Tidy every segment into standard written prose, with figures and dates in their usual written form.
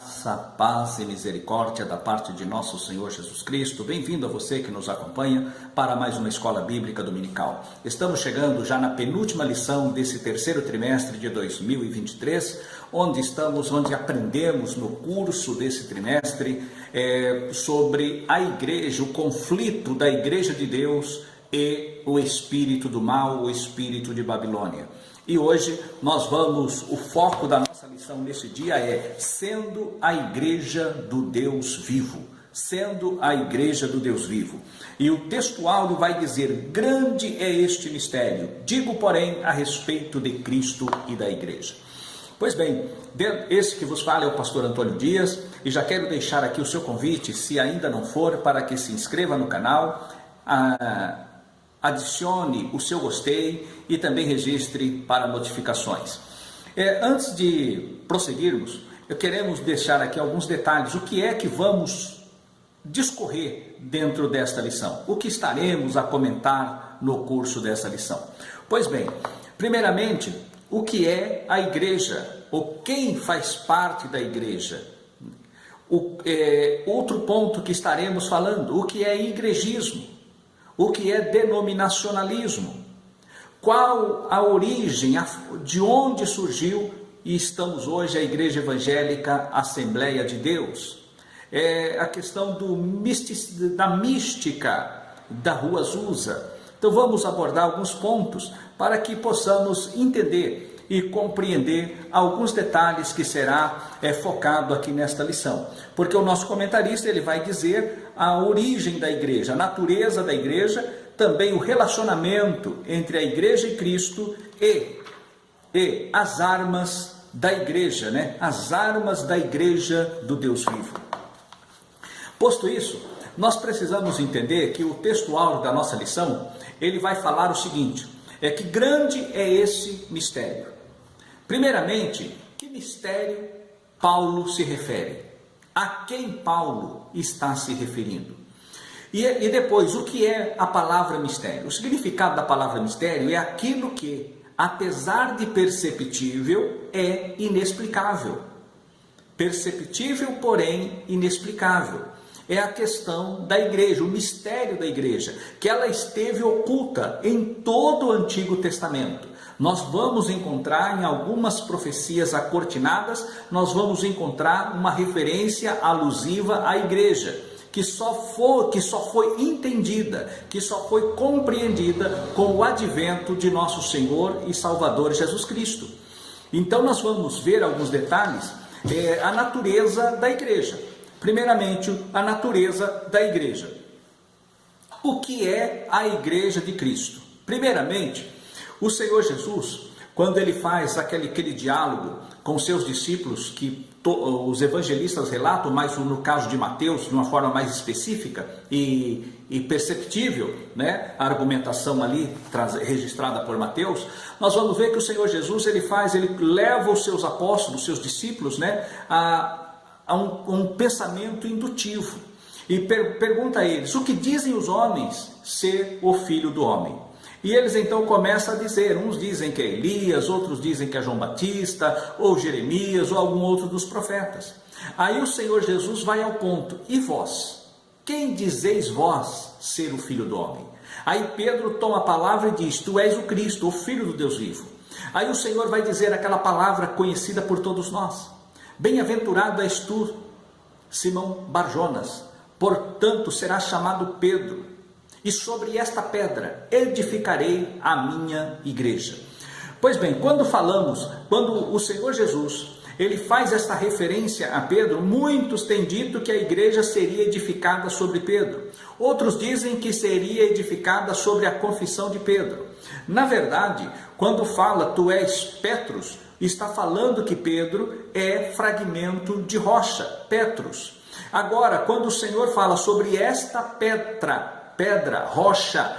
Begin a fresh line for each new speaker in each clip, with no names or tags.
Graça, paz e misericórdia da parte de nosso Senhor Jesus Cristo. Bem-vindo a você que nos acompanha para mais uma Escola Bíblica Dominical. Estamos chegando já na penúltima lição desse terceiro trimestre de 2023, onde aprendemos no curso desse trimestre sobre a igreja, o conflito da igreja de Deus e o espírito do mal, o espírito de Babilônia. E hoje o foco da nossa lição nesse dia é sendo a igreja do Deus vivo. Sendo a igreja do Deus vivo. E o texto áureo vai dizer: grande é este mistério, digo, porém, a respeito de Cristo e da igreja. Pois bem, esse que vos fala é o pastor Antônio Dias, e já quero deixar aqui o seu convite, se ainda não for, para que se inscreva no canal, adicione o seu gostei e também registre para notificações. Antes de prosseguirmos, queremos deixar aqui alguns detalhes, o que é que vamos discorrer dentro desta lição, o que estaremos a comentar no curso dessa lição. Pois bem, primeiramente, o que é a igreja, ou quem faz parte da igreja. Outro ponto que estaremos falando, o que é igrejismo. O que é denominacionalismo? Qual a origem, de onde surgiu e estamos hoje a Igreja Evangélica Assembleia de Deus? A questão da mística da Rua Azusa. Então vamos abordar alguns pontos para que possamos entender e compreender alguns detalhes que será focado aqui nesta lição. Porque o nosso comentarista ele vai dizer a origem da igreja, a natureza da igreja, também o relacionamento entre a igreja e Cristo e as armas da igreja, né? As armas da igreja do Deus vivo. Posto isso, nós precisamos entender que o texto áureo da nossa lição, ele vai falar o seguinte, que grande é esse mistério. Primeiramente, que mistério Paulo se refere? A quem Paulo está se referindo? E depois, o que é a palavra mistério? O significado da palavra mistério é aquilo que, apesar de perceptível, é inexplicável. Perceptível, porém inexplicável. É a questão da igreja, o mistério da igreja, que ela esteve oculta em todo o Antigo Testamento. Nós vamos encontrar em algumas profecias acortinadas, nós vamos encontrar uma referência alusiva à igreja, que só foi entendida, que só foi compreendida com o advento de nosso Senhor e Salvador Jesus Cristo. Então nós vamos ver alguns detalhes, a natureza da igreja. Primeiramente, a natureza da igreja. O que é a igreja de Cristo? Primeiramente, o Senhor Jesus, quando ele faz aquele diálogo com seus discípulos, que os evangelistas relatam, mas no caso de Mateus, de uma forma mais específica e perceptível, né? A argumentação ali registrada por Mateus, nós vamos ver que o Senhor Jesus ele leva os seus apóstolos, seus discípulos, né? a um pensamento indutivo e pergunta a eles: o que dizem os homens ser o Filho do Homem? E eles então começam a dizer, uns dizem que é Elias, outros dizem que é João Batista, ou Jeremias, ou algum outro dos profetas. Aí o Senhor Jesus vai ao ponto: e vós? Quem dizeis vós ser o Filho do Homem? Aí Pedro toma a palavra e diz: tu és o Cristo, o Filho do Deus vivo. Aí o Senhor vai dizer aquela palavra conhecida por todos nós: bem-aventurado és tu, Simão Barjonas, portanto serás chamado Pedro, e sobre esta pedra edificarei a minha igreja. Pois bem, quando o Senhor Jesus, ele faz esta referência a Pedro, muitos têm dito que a igreja seria edificada sobre Pedro. Outros dizem que seria edificada sobre a confissão de Pedro. Na verdade, quando fala tu és Petros, está falando que Pedro é fragmento de rocha, Petros. Agora, quando o Senhor fala sobre esta pedra, rocha,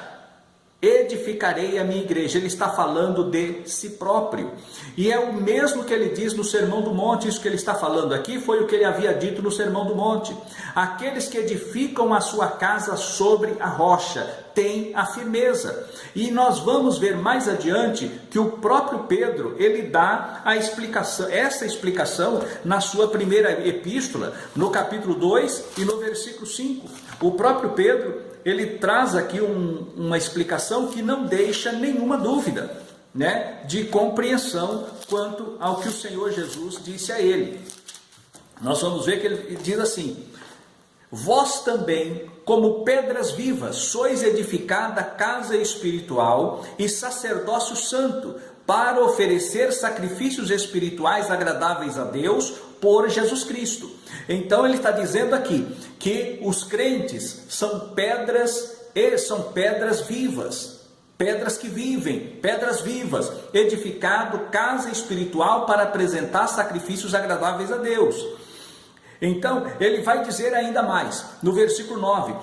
edificarei a minha igreja. Ele está falando de si próprio. E é o mesmo que ele diz no Sermão do Monte. Isso que ele está falando aqui foi o que ele havia dito no Sermão do Monte. Aqueles que edificam a sua casa sobre a rocha têm a firmeza. E nós vamos ver mais adiante que o próprio Pedro, ele dá a explicação, essa explicação na sua primeira epístola, no capítulo 2 e no versículo 5. O próprio Pedro, ele traz aqui uma explicação que não deixa nenhuma dúvida, né, de compreensão quanto ao que o Senhor Jesus disse a ele. Nós vamos ver que ele diz assim: vós também, como pedras vivas, sois edificada casa espiritual e sacerdócio santo, para oferecer sacrifícios espirituais agradáveis a Deus por Jesus Cristo. Então ele está dizendo aqui que os crentes são pedras vivas, pedras que vivem, pedras vivas, edificado casa espiritual para apresentar sacrifícios agradáveis a Deus. Então, ele vai dizer ainda mais, no versículo 9,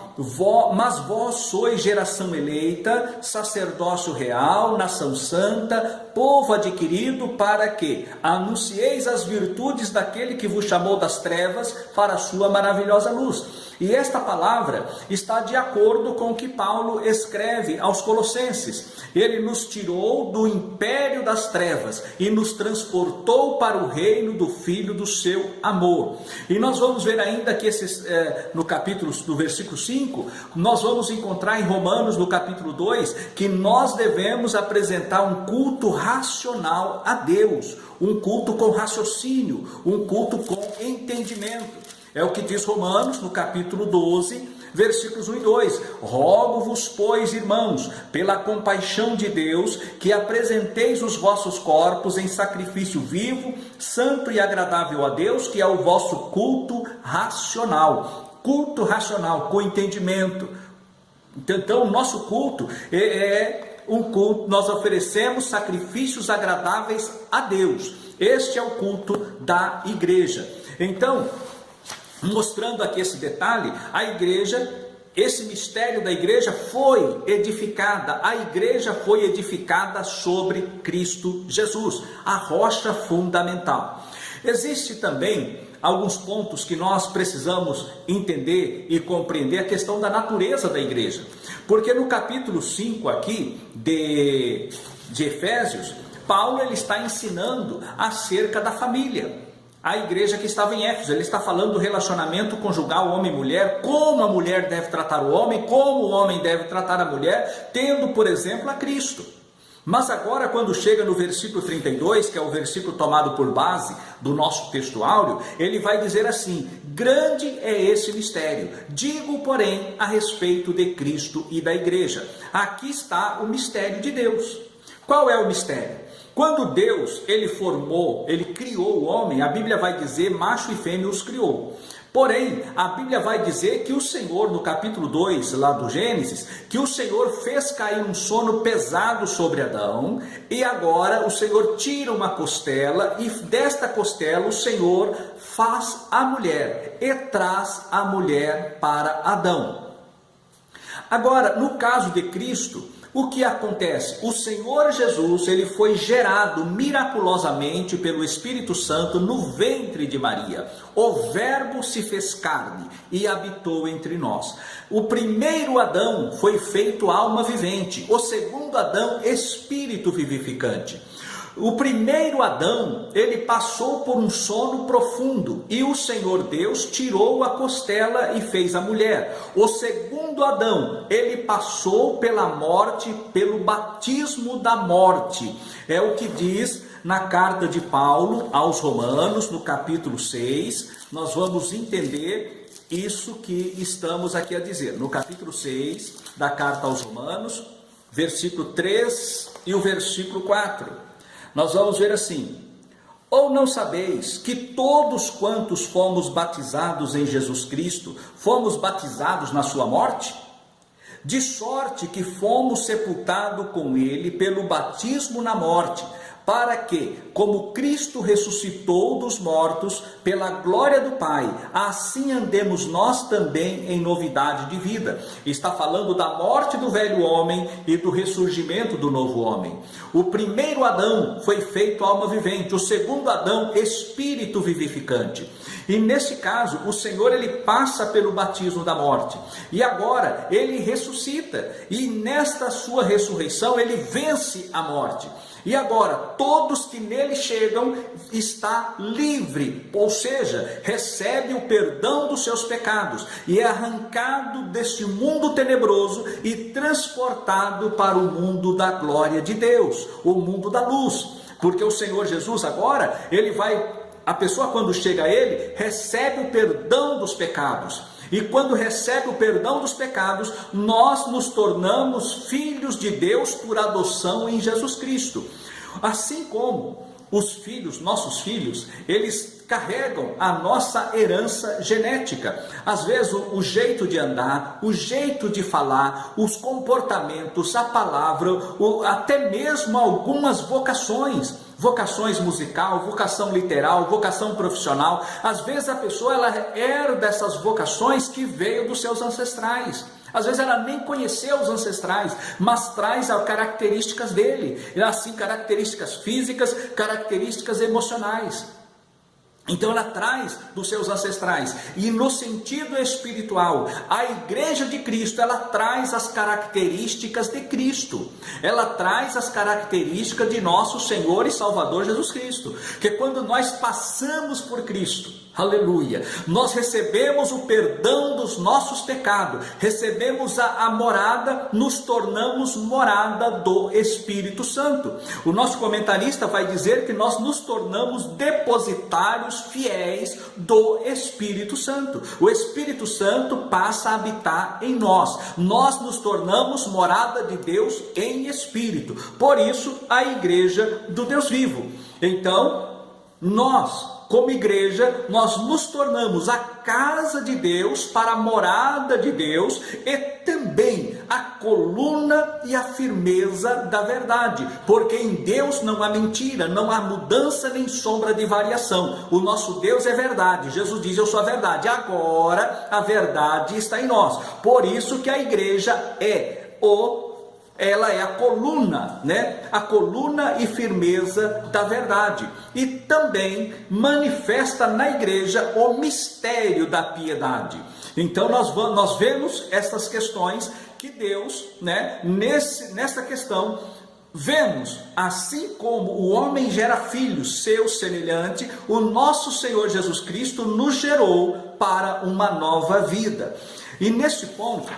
mas vós sois geração eleita, sacerdócio real, nação santa, povo adquirido, para que anuncieis as virtudes daquele que vos chamou das trevas para a sua maravilhosa luz. E esta palavra está de acordo com o que Paulo escreve aos Colossenses. Ele nos tirou do império das trevas e nos transportou para o reino do Filho do seu amor. E nós vamos ver ainda que no capítulo, do versículo 5, nós vamos encontrar em Romanos, no capítulo 2, que nós devemos apresentar um culto racional a Deus, um culto com raciocínio, um culto com entendimento. É o que diz Romanos, no capítulo 12, versículos 1 e 2. Rogo-vos, pois, irmãos, pela compaixão de Deus, que apresenteis os vossos corpos em sacrifício vivo, santo e agradável a Deus, que é o vosso culto racional. Culto racional, com entendimento. Então, o nosso culto é um culto, nós oferecemos sacrifícios agradáveis a Deus. Este é o culto da igreja. Então, mostrando aqui esse detalhe, a igreja, esse mistério da igreja foi edificada, a igreja foi edificada sobre Cristo Jesus, a rocha fundamental. Existe também alguns pontos que nós precisamos entender e compreender, a questão da natureza da igreja, porque no capítulo 5 aqui de Efésios, Paulo ele está ensinando acerca da família. A igreja que estava em Éfeso, ele está falando do relacionamento conjugal homem e mulher, como a mulher deve tratar o homem, como o homem deve tratar a mulher, tendo, por exemplo, a Cristo. Mas agora, quando chega no versículo 32, que é o versículo tomado por base do nosso texto áureo, ele vai dizer assim: grande é esse mistério, digo, porém, a respeito de Cristo e da igreja. Aqui está o mistério de Deus. Qual é o mistério? Quando Deus, ele criou o homem, a Bíblia vai dizer, macho e fêmea os criou. Porém, a Bíblia vai dizer que o Senhor, no capítulo 2, lá do Gênesis, que o Senhor fez cair um sono pesado sobre Adão, e agora o Senhor tira uma costela, e desta costela o Senhor faz a mulher, e traz a mulher para Adão. Agora, no caso de Cristo, o que acontece? O Senhor Jesus, ele foi gerado miraculosamente pelo Espírito Santo no ventre de Maria. O Verbo se fez carne e habitou entre nós. O primeiro Adão foi feito alma vivente. O segundo Adão, espírito vivificante. O primeiro Adão, ele passou por um sono profundo e o Senhor Deus tirou a costela e fez a mulher. O segundo Adão, ele passou pela morte, pelo batismo da morte. É o que diz na carta de Paulo aos Romanos, no capítulo 6. Nós vamos entender isso que estamos aqui a dizer. No capítulo 6 da carta aos Romanos, versículo 3 e o versículo 4. Nós vamos ver assim: ou não sabeis que todos quantos fomos batizados em Jesus Cristo, fomos batizados na sua morte? De sorte que fomos sepultados com ele pelo batismo na morte, para que, como Cristo ressuscitou dos mortos pela glória do Pai, assim andemos nós também em novidade de vida. Está falando da morte do velho homem e do ressurgimento do novo homem. O primeiro Adão foi feito alma vivente, o segundo Adão, espírito vivificante. E nesse caso, o Senhor, ele passa pelo batismo da morte. E agora, ele ressuscita. E nesta sua ressurreição, ele vence a morte. E agora, todos que nele chegam está livre, ou seja, recebe o perdão dos seus pecados e é arrancado deste mundo tenebroso e transportado para o mundo da glória de Deus, o mundo da luz. Porque o Senhor Jesus agora, a pessoa quando chega a ele, recebe o perdão dos pecados. E quando recebe o perdão dos pecados, nós nos tornamos filhos de Deus por adoção em Jesus Cristo. Assim como os filhos, nossos filhos, eles carregam a nossa herança genética. Às vezes o jeito de andar, o jeito de falar, os comportamentos, a palavra, até mesmo algumas vocações. Vocações musical, vocação literal, vocação profissional. Às vezes a pessoa ela herda essas vocações que veio dos seus ancestrais. Às vezes ela nem conheceu os ancestrais, mas traz as características dele. E assim, características físicas, características emocionais. Então ela traz dos seus ancestrais. E no sentido espiritual, a igreja de Cristo, ela traz as características de Cristo. Ela traz as características de nosso Senhor e Salvador Jesus Cristo. Que quando nós passamos por Cristo, aleluia, nós recebemos o perdão dos nossos pecados, recebemos a morada, nos tornamos morada do Espírito Santo. O nosso comentarista vai dizer que nós nos tornamos depositários fiéis do Espírito Santo. O Espírito Santo passa a habitar em nós. Nós nos tornamos morada de Deus em Espírito. Por isso, a igreja do Deus vivo. Então, nós, como igreja, nós nos tornamos a casa de Deus para a morada de Deus e também a coluna e a firmeza da verdade, porque em Deus não há mentira, não há mudança nem sombra de variação. O nosso Deus é verdade. Jesus diz: eu sou a verdade. Agora a verdade está em nós. Por isso que a igreja ela é a coluna, né? A coluna e firmeza da verdade. E também manifesta na igreja o mistério da piedade. Então nós vemos essas questões que Deus, né, nessa questão, vemos, assim como o homem gera filhos seus semelhante, o nosso Senhor Jesus Cristo nos gerou para uma nova vida. E nesse ponto,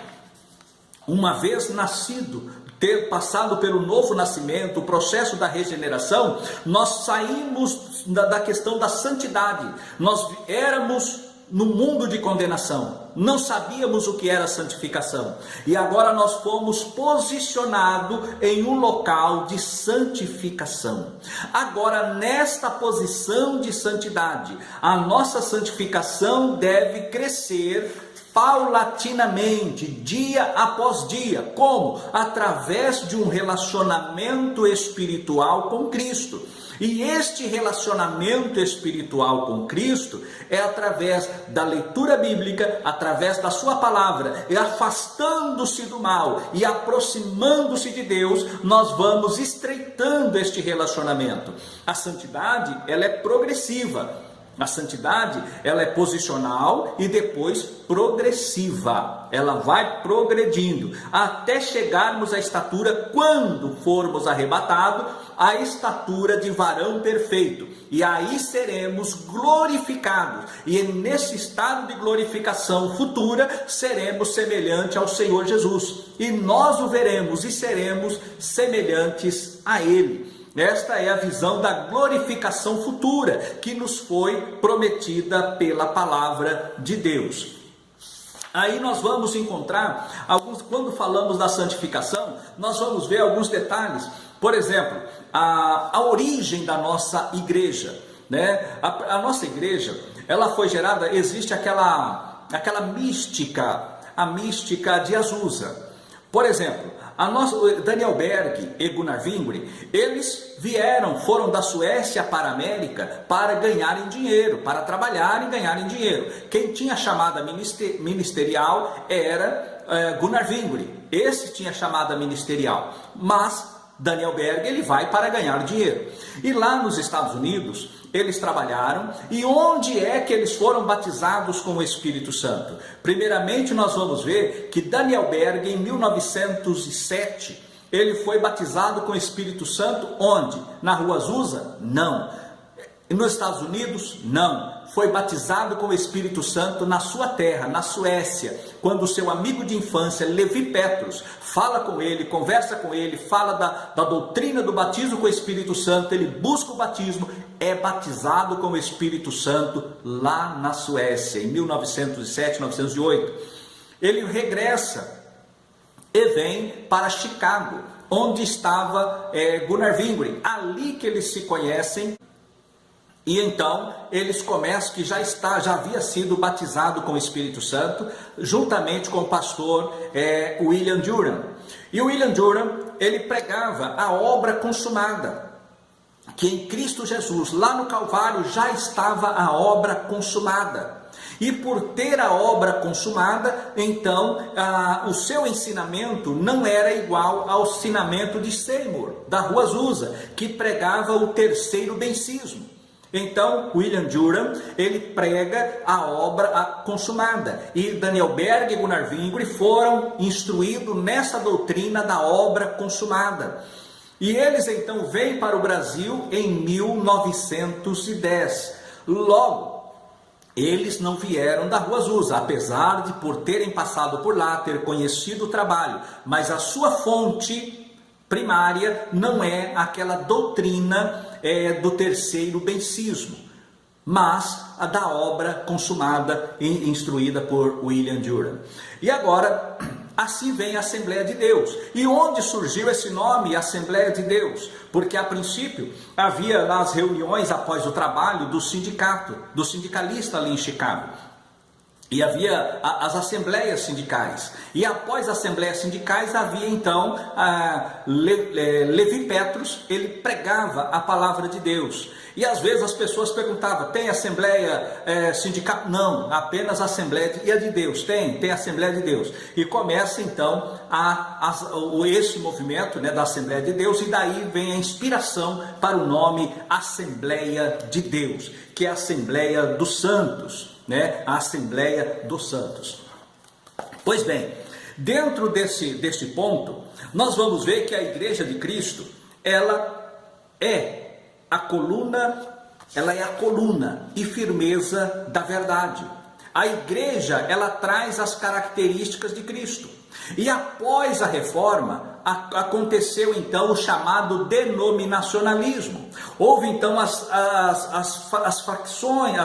uma vez nascido, ter passado pelo novo nascimento, o processo da regeneração, nós saímos da questão da santidade. Nós éramos no mundo de condenação, não sabíamos o que era santificação, e agora nós fomos posicionados em um local de santificação. Agora, nesta posição de santidade, a nossa santificação deve crescer paulatinamente, dia após dia. Como? Através de um relacionamento espiritual com Cristo. E este relacionamento espiritual com Cristo é através da leitura bíblica, através da sua palavra, e afastando-se do mal e aproximando-se de Deus, nós vamos estreitando este relacionamento. A santidade, ela é progressiva. A santidade, ela é posicional e depois progressiva. Ela vai progredindo até chegarmos à estatura, quando formos arrebatados, a estatura de varão perfeito. E aí seremos glorificados. E nesse estado de glorificação futura, seremos semelhantes ao Senhor Jesus. E nós o veremos e seremos semelhantes a Ele. Esta é a visão da glorificação futura que nos foi prometida pela palavra de Deus. Aí nós vamos encontrar quando falamos da santificação, nós vamos ver alguns detalhes. Por exemplo, a origem da nossa igreja, né? A nossa igreja, ela foi gerada, existe aquela mística, a mística de Azusa. Por exemplo, Daniel Berg e Gunnar Wingre, eles foram da Suécia para a América para ganharem dinheiro, para trabalhar e ganharem dinheiro. Quem tinha chamada ministerial era Gunnar Wingre, esse tinha chamada ministerial, mas Daniel Berg, ele vai para ganhar dinheiro. E lá nos Estados Unidos, eles trabalharam. E onde é que eles foram batizados com o Espírito Santo? Primeiramente, nós vamos ver que Daniel Berg, em 1907, ele foi batizado com o Espírito Santo onde? Na Rua Azusa? Não. Nos Estados Unidos? Não. Foi batizado com o Espírito Santo na sua terra, na Suécia, quando o seu amigo de infância, Levi Petrus, fala com ele, conversa com ele, fala da doutrina do batismo com o Espírito Santo, ele busca o batismo, é batizado com o Espírito Santo lá na Suécia, em 1907, 1908. Ele regressa e vem para Chicago, onde estava Gunnar Wingre, ali que eles se conhecem. E então eles começam, que já havia sido batizado com o Espírito Santo, juntamente com o pastor William Durham. E o William Durham, ele pregava a obra consumada, que em Cristo Jesus, lá no Calvário, já estava a obra consumada. E por ter a obra consumada, então, o seu ensinamento não era igual ao ensinamento de Seymour, da Rua Azusa, que pregava o terceiro bencismo. Então, William Durham, ele prega a obra consumada. E Daniel Berg e Gunnar Wingre foram instruídos nessa doutrina da obra consumada. E eles então vêm para o Brasil em 1910. Logo, eles não vieram da Rua Azusa, apesar de por terem passado por lá, ter conhecido o trabalho. Mas a sua fonte primária não é aquela doutrina do terceiro bencismo, mas a da obra consumada e instruída por William Durham. E agora, assim vem a Assembleia de Deus. E onde surgiu esse nome, Assembleia de Deus? Porque a princípio havia lá as reuniões após o trabalho do sindicato, do sindicalista ali em Chicago. E havia as assembleias sindicais. E após as assembleias sindicais havia então Levi Petrus, ele pregava a palavra de Deus. E às vezes as pessoas perguntavam, tem assembleia sindical? Não, apenas a Assembleia de Deus. Tem Assembleia de Deus. E começa então esse movimento, né, da Assembleia de Deus, e daí vem a inspiração para o nome Assembleia de Deus, que é a Assembleia dos Santos. Né, a Assembleia dos Santos. Pois bem, dentro desse ponto, nós vamos ver que a Igreja de Cristo, ela é a coluna e firmeza da verdade. A igreja, ela traz as características de Cristo. E após a reforma, aconteceu então o chamado denominacionalismo. Houve então as facções,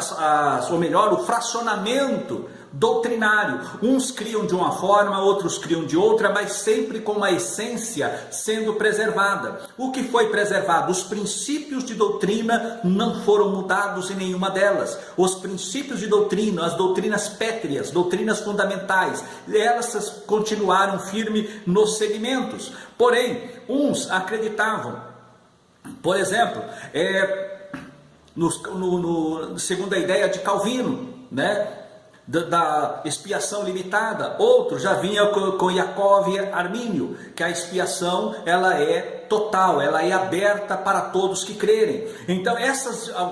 ou melhor, o fracionamento doutrinário. Uns criam de uma forma, outros criam de outra, mas sempre com uma essência sendo preservada. O que foi preservado? Os princípios de doutrina não foram mudados em nenhuma delas. Os princípios de doutrina, as doutrinas pétreas, doutrinas fundamentais, elas continuaram firmes nos segmentos. Porém, uns acreditavam, por exemplo, segundo a ideia de Calvino, né? Da expiação limitada. Outro já vinha com Yaakov e Armínio, que a expiação ela é total, ela é aberta para todos que crerem. Então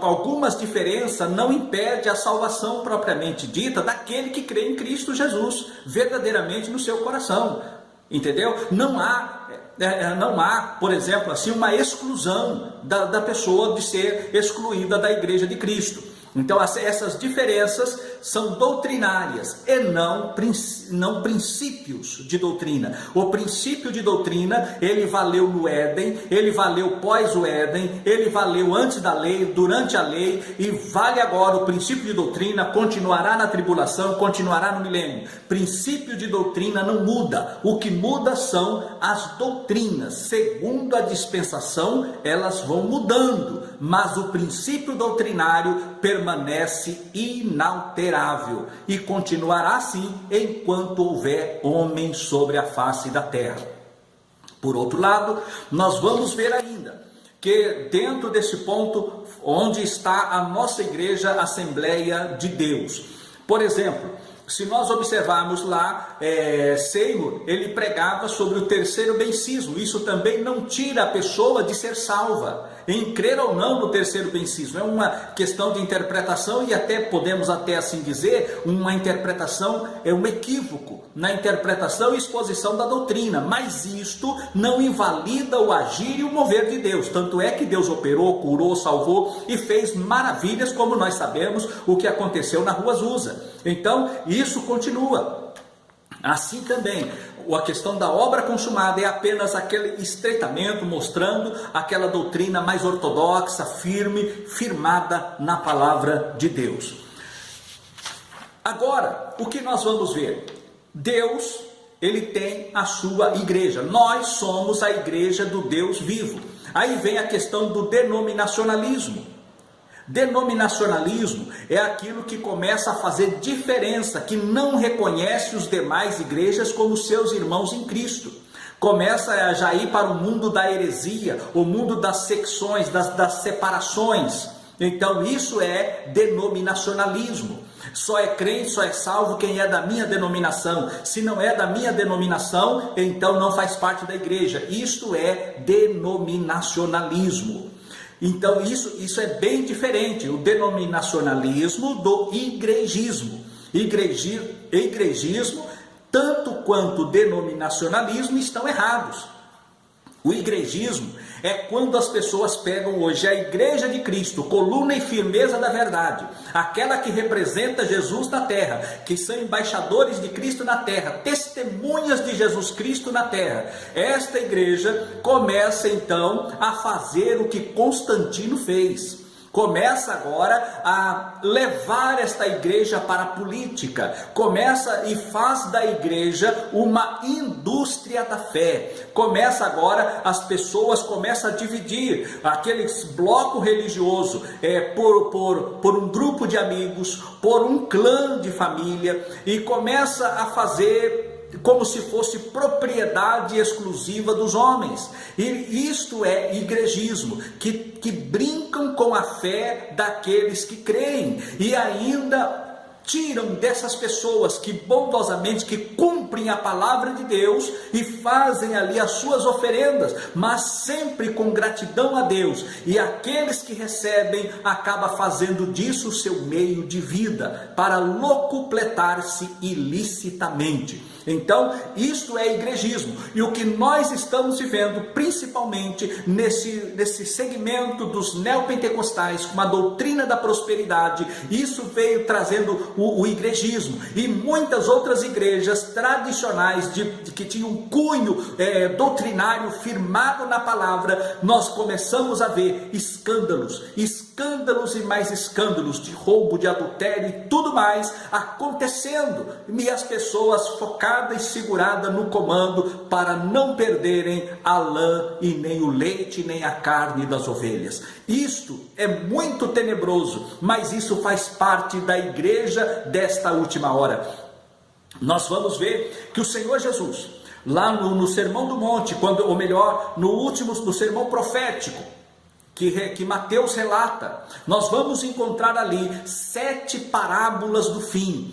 algumas diferenças não impedem a salvação propriamente dita daquele que crê em Cristo Jesus verdadeiramente no seu coração, entendeu? Não há, por exemplo, assim, uma exclusão da pessoa de ser excluída da Igreja de Cristo. Então essas diferenças são doutrinárias e não princípios de doutrina. O princípio de doutrina, ele valeu no Éden, ele valeu pós o Éden, ele valeu antes da lei, durante a lei, e vale agora. O princípio de doutrina continuará na tribulação, continuará no milênio. Princípio de doutrina não muda. O que muda são as doutrinas. Segundo a dispensação, elas vão mudando, mas o princípio doutrinário permanece inalterável e continuará assim enquanto houver homem sobre a face da terra. Por outro lado, nós vamos ver ainda que dentro desse ponto onde está a nossa igreja Assembleia de Deus. Por exemplo, se nós observarmos lá, Seymour, ele pregava sobre o terceiro bencismo. Isso também não tira a pessoa de ser salva, em crer ou não no terceiro bencismo. É uma questão de interpretação e até podemos até assim dizer, uma interpretação, é um equívoco na interpretação e exposição da doutrina. Mas isto não invalida o agir e o mover de Deus. Tanto é que Deus operou, curou, salvou e fez maravilhas, como nós sabemos o que aconteceu na Rua Azusa. Então, isso continua. Assim também, a questão da obra consumada é apenas aquele estreitamento, mostrando aquela doutrina mais ortodoxa, firme, firmada na palavra de Deus. Agora, o que nós vamos ver? Deus, ele tem a sua igreja. Nós somos a igreja do Deus vivo. Aí vem a questão do denominacionalismo. Denominacionalismo é aquilo que começa a fazer diferença, que não reconhece os demais igrejas como seus irmãos em Cristo. Começa a já ir para o mundo da heresia, o mundo das secções, das separações. Então isso é denominacionalismo. Só é crente, só é salvo quem é da minha denominação. Se não é da minha denominação, então não faz parte da igreja. Isto é denominacionalismo. Então isso é bem diferente, o denominacionalismo do igregismo. Igregismo, tanto quanto o denominacionalismo, estão errados. O igregismo é quando as pessoas pegam hoje a igreja de Cristo, coluna e firmeza da verdade, aquela que representa Jesus na terra, que são embaixadores de Cristo na terra, testemunhas de Jesus Cristo na terra. Esta igreja começa então a fazer o que Constantino fez. Começa agora a levar esta igreja para a política, começa e faz da igreja uma indústria da fé. Começa agora, as pessoas começam a dividir aqueles bloco religioso por um grupo de amigos, por um clã de família, e começa a fazer como se fosse propriedade exclusiva dos homens. E isto é igregismo, que brincam com a fé daqueles que creem e ainda tiram dessas pessoas que bondosamente, que cumprem a palavra de Deus e fazem ali as suas oferendas, mas sempre com gratidão a Deus, e aqueles que recebem acaba fazendo disso o seu meio de vida, para locupletar-se ilicitamente. Então, isto é igregismo, e o que nós estamos vivendo, principalmente nesse segmento dos neopentecostais, com a doutrina da prosperidade, isso veio trazendo o igregismo, e muitas outras igrejas tradicionais que tinham um cunho doutrinário firmado na palavra. Nós começamos a ver escândalos e mais escândalos de roubo, de adultério e tudo mais acontecendo, e as pessoas focadas e seguradas no comando para não perderem a lã e nem o leite, nem a carne das ovelhas. Isto é muito tenebroso, mas isso faz parte da igreja desta última hora. Nós vamos ver que o Senhor Jesus, lá no Sermão do Monte, no sermão profético, que Mateus relata, nós vamos encontrar ali 7 parábolas do fim,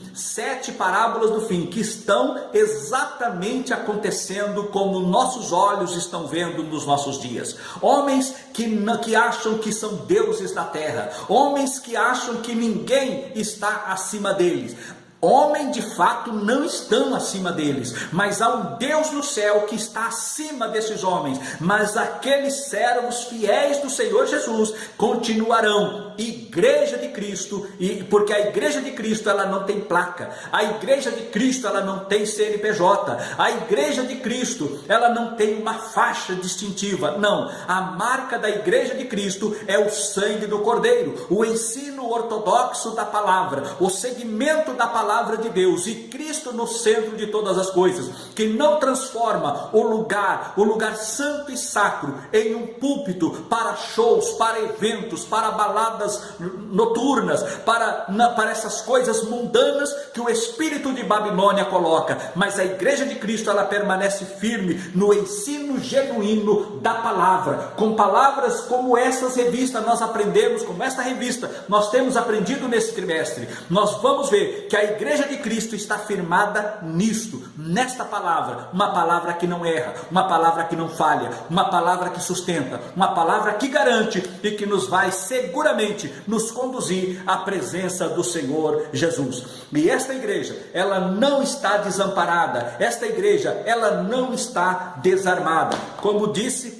que estão exatamente acontecendo como nossos olhos estão vendo nos nossos dias. Homens que acham que são deuses na terra, homens que acham que ninguém está acima deles. Homens de fato não estão acima deles, mas há um Deus no céu que está acima desses homens. Mas aqueles servos fiéis do Senhor Jesus continuarão igreja de Cristo, porque a igreja de Cristo ela não tem placa, a igreja de Cristo ela não tem CNPJ, a igreja de Cristo ela não tem uma faixa distintiva. Não, a marca da igreja de Cristo é o sangue do Cordeiro, o ensino ortodoxo da palavra, o segmento da palavra palavra de Deus e Cristo no centro de todas as coisas, que não transforma o lugar santo e sacro em um púlpito para shows, para eventos, para baladas noturnas, para essas coisas mundanas que o espírito de Babilônia coloca, mas a igreja de Cristo, ela permanece firme no ensino genuíno da palavra. Com palavras como essas revistas nós aprendemos, como esta revista nós temos aprendido nesse trimestre, nós vamos ver que a igreja de Cristo está firmada nisto, nesta palavra, uma palavra que não erra, uma palavra que não falha, uma palavra que sustenta, uma palavra que garante e que nos vai seguramente nos conduzir à presença do Senhor Jesus. E esta igreja, ela não está desamparada, esta igreja, ela não está desarmada. Como disse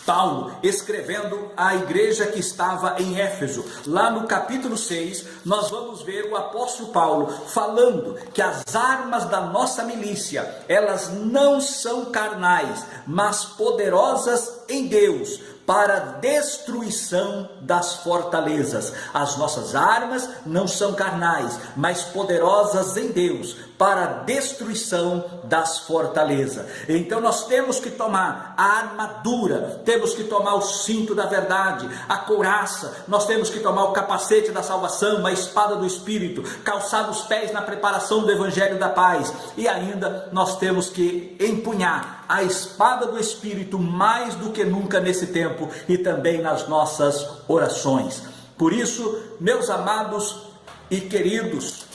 Paulo, escrevendo à igreja que estava em Éfeso, lá no capítulo 6, nós vamos ver o apóstolo Paulo falando que as armas da nossa milícia, elas não são carnais, mas poderosas em Deus, para destruição das fortalezas. As nossas armas não são carnais, mas poderosas em Deus, para destruição das fortalezas. Então nós temos que tomar a armadura, temos que tomar o cinto da verdade, a couraça, nós temos que tomar o capacete da salvação, a espada do Espírito, calçar os pés na preparação do Evangelho da paz, e ainda nós temos que empunhar a espada do Espírito mais do que nunca nesse tempo e também nas nossas orações. Por isso, meus amados e queridos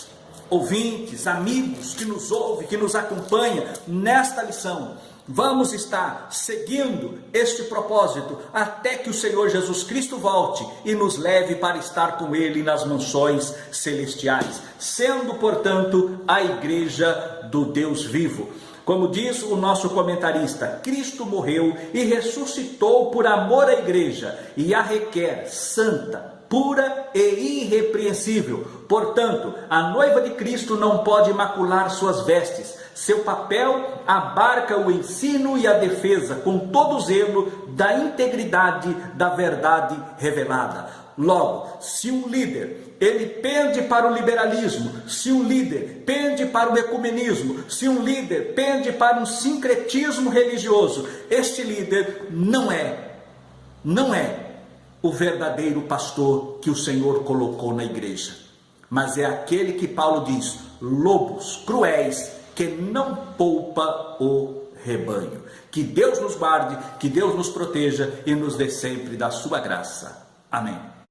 ouvintes, amigos que nos ouvem, que nos acompanham nesta lição, vamos estar seguindo este propósito até que o Senhor Jesus Cristo volte e nos leve para estar com Ele nas mansões celestiais, sendo, portanto, a igreja do Deus vivo. Como diz o nosso comentarista, Cristo morreu e ressuscitou por amor à igreja e a requer santa, pura e irrepreensível. Portanto, a noiva de Cristo não pode macular suas vestes. Seu papel abarca o ensino e a defesa, com todo o zelo da integridade da verdade revelada. Logo, se um líder, ele pende para o liberalismo, se um líder pende para o ecumenismo, se um líder pende para um sincretismo religioso, este líder não é o verdadeiro pastor que o Senhor colocou na igreja, mas é aquele que Paulo diz, lobos cruéis que não poupa o rebanho. Que Deus nos guarde, que Deus nos proteja e nos dê sempre da sua graça. Amém.